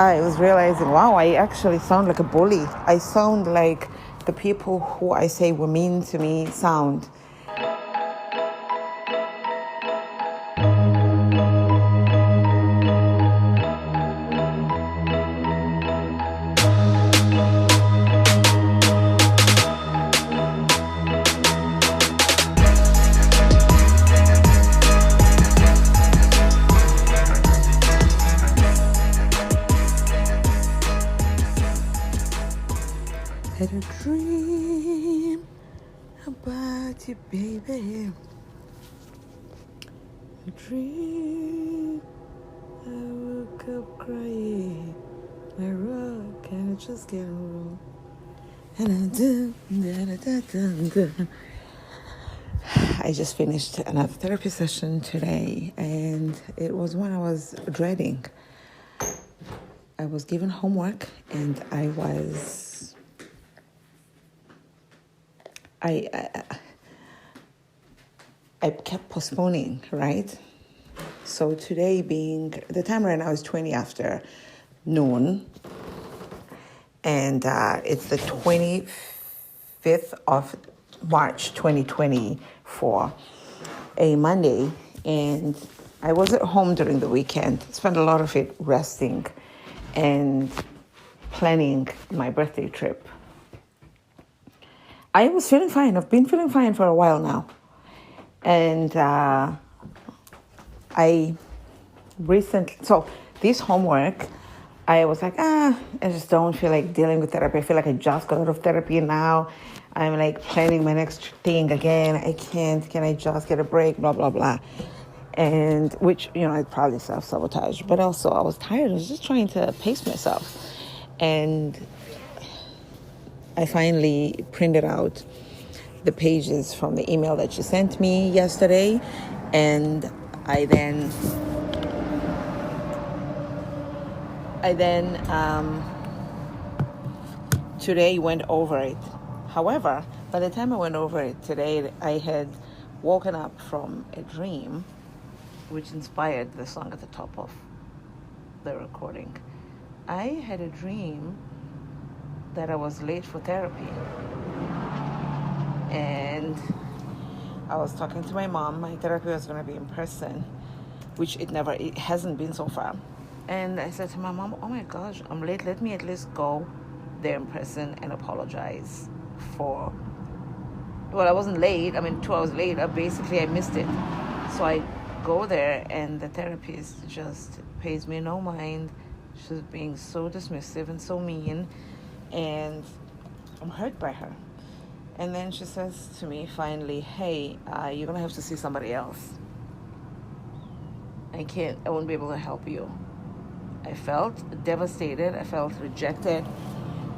I was realizing, wow, I actually sound like a bully. I sound like the people who I say were mean to me sound. Had a dream about you, baby. A dream, I woke up crying. I rock and I just can't roll. And I just finished another therapy session today, and it was one I was dreading. I was given homework, and I kept postponing, right? So today being, the time right now is 20 after noon, and it's the 25th of March, 2024, a Monday, and I was at home during the weekend, spent a lot of it resting and planning my birthday trip. I was feeling fine. I've been feeling fine for a while now. And so this homework, I was like, I just don't feel like dealing with therapy. I feel like I just got out of therapy now. I'm like planning my next thing again. I can't. Can I just get a break? Blah, blah, blah. And which, I probably self-sabotage. But also I was tired. I was just trying to pace myself. And I finally printed out the pages from the email that she sent me yesterday, and I then today went over it. However, by the time I went over it today, I had woken up from a dream which inspired the song at the top of the recording. I had a dream that I was late for therapy. And I was talking to my mom. My therapy was going to be in person, which it hasn't been so far. And I said to my mom, oh my gosh, I'm late. Let me at least go there in person and apologize for, I wasn't late. 2 hours late. I missed it. So I go there, and the therapist just pays me no mind. She's being so dismissive and so mean, and I'm hurt by her. And then she says to me finally, hey, you're going to have to see somebody else. I won't be able to help you. I felt devastated. I felt rejected.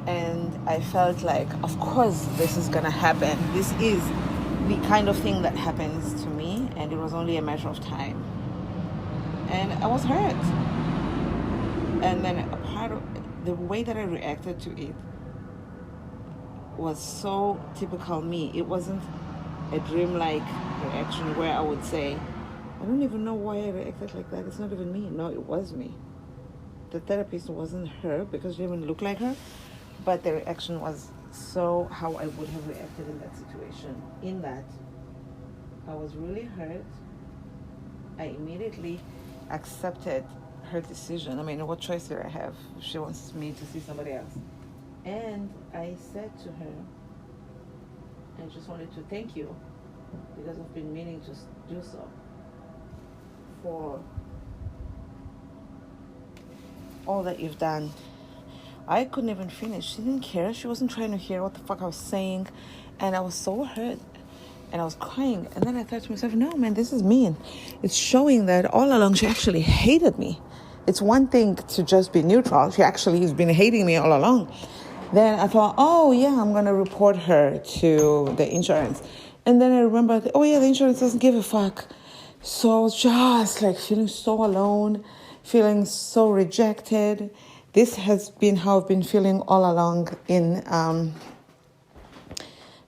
And I felt like, of course, this is going to happen. This is the kind of thing that happens to me. And it was only a matter of time. And I was hurt. And then a part of the way that I reacted to it was so typical me. It wasn't a dream-like reaction where I would say, I don't even know why I reacted like that. It's not even me. No, it was me. The therapist wasn't her because she didn't look like her, but the reaction was so how I would have reacted in that situation. In that, I was really hurt. I immediately accepted her decision. What choice did I have if she wants me to see somebody else? And I said to her, I just wanted to thank you because I've been meaning to do so for all that you've done. I couldn't even finish. She didn't care. She wasn't trying to hear what the fuck I was saying. And I was so hurt. And I was crying. And then I thought to myself, no, man, this is mean. It's showing that all along she actually hated me. It's one thing to just be neutral. She actually has been hating me all along. Then I thought, oh, yeah, I'm going to report her to the insurance. And then I remembered, oh, yeah, the insurance doesn't give a fuck. So I was just like feeling so alone, feeling so rejected. This has been how I've been feeling all along in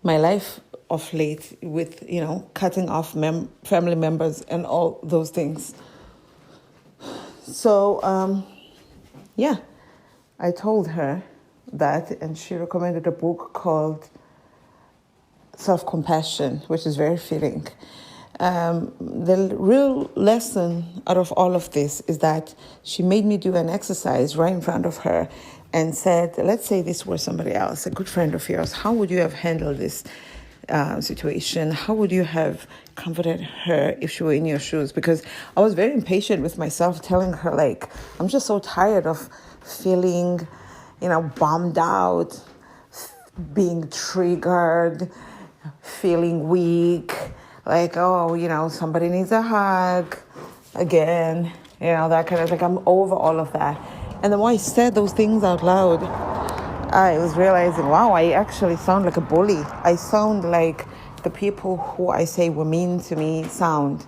my life of late with, cutting off family members and all those things. So, I told her that, and she recommended a book called Self-Compassion, which is very fitting. The real lesson out of all of this is that she made me do an exercise right in front of her and said, let's say this were somebody else, a good friend of yours, how would you have handled this situation? How would you have comforted her if she were in your shoes? Because I was very impatient with myself, telling her, like, I'm just so tired of feeling, bummed out, being triggered, feeling weak, like, somebody needs a hug again, that kind of, like, I'm over all of that. And the more I said those things out loud, I was realizing, wow, I actually sound like a bully. I sound like the people who I say were mean to me sound.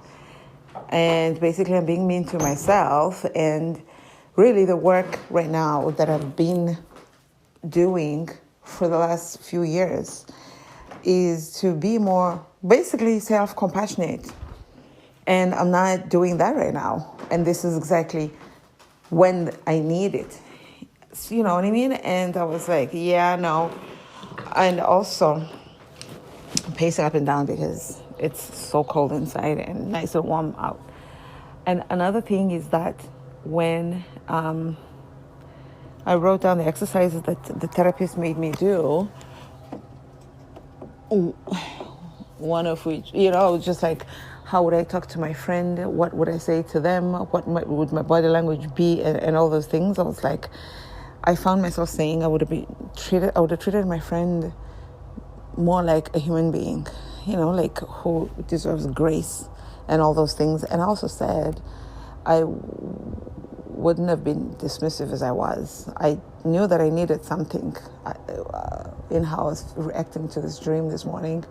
And basically I'm being mean to myself. And really the work right now that I've been doing for the last few years is to be more basically self-compassionate. And I'm not doing that right now. And this is exactly when I need it. You know what I mean? And I was like, yeah, no. And also pacing up and down because it's so cold inside and nice and warm out. And another thing is that when I wrote down the exercises that the therapist made me do, one of which, just like, how would I talk to my friend? What would I say to them? What would my body language be? And all those things. I was like, I found myself saying I would have treated my friend more like a human being, like who deserves grace and all those things. And I also said I wouldn't have been dismissive as I was. I knew that I needed something in how I was reacting to this dream this morning.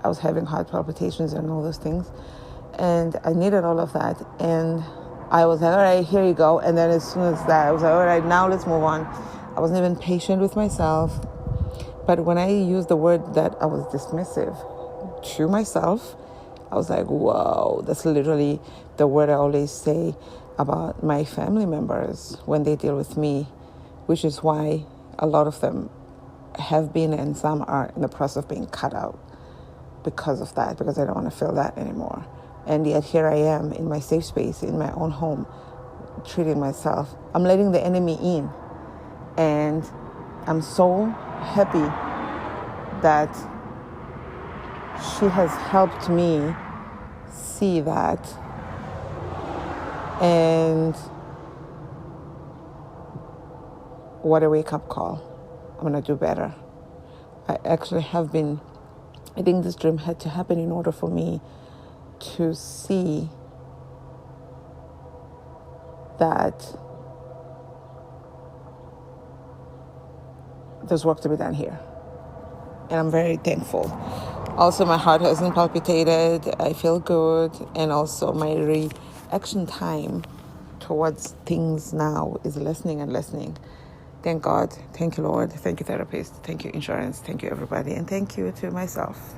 I was having heart palpitations and all those things. And I needed all of that. And I was like, all right, here you go. And then as soon as that, I was like, all right, now let's move on. I wasn't even patient with myself. But when I used the word that I was dismissive to myself, I was like, whoa, that's literally the word I always say about my family members when they deal with me, which is why a lot of them have been and some are in the process of being cut out because of that, because I don't want to feel that anymore. And yet here I am in my safe space, in my own home, treating myself. I'm letting the enemy in. And I'm so happy that she has helped me see that. And what a wake-up call. I'm going to do better. I actually have been, I think this dream had to happen in order for me to see that there's work to be done here. And I'm very thankful. Also, my heart hasn't palpitated. I feel good. And also my reaction time towards things now is lessening and lessening. Thank God. Thank you, Lord. Thank you, therapist. Thank you, insurance. Thank you, everybody. And thank you to myself.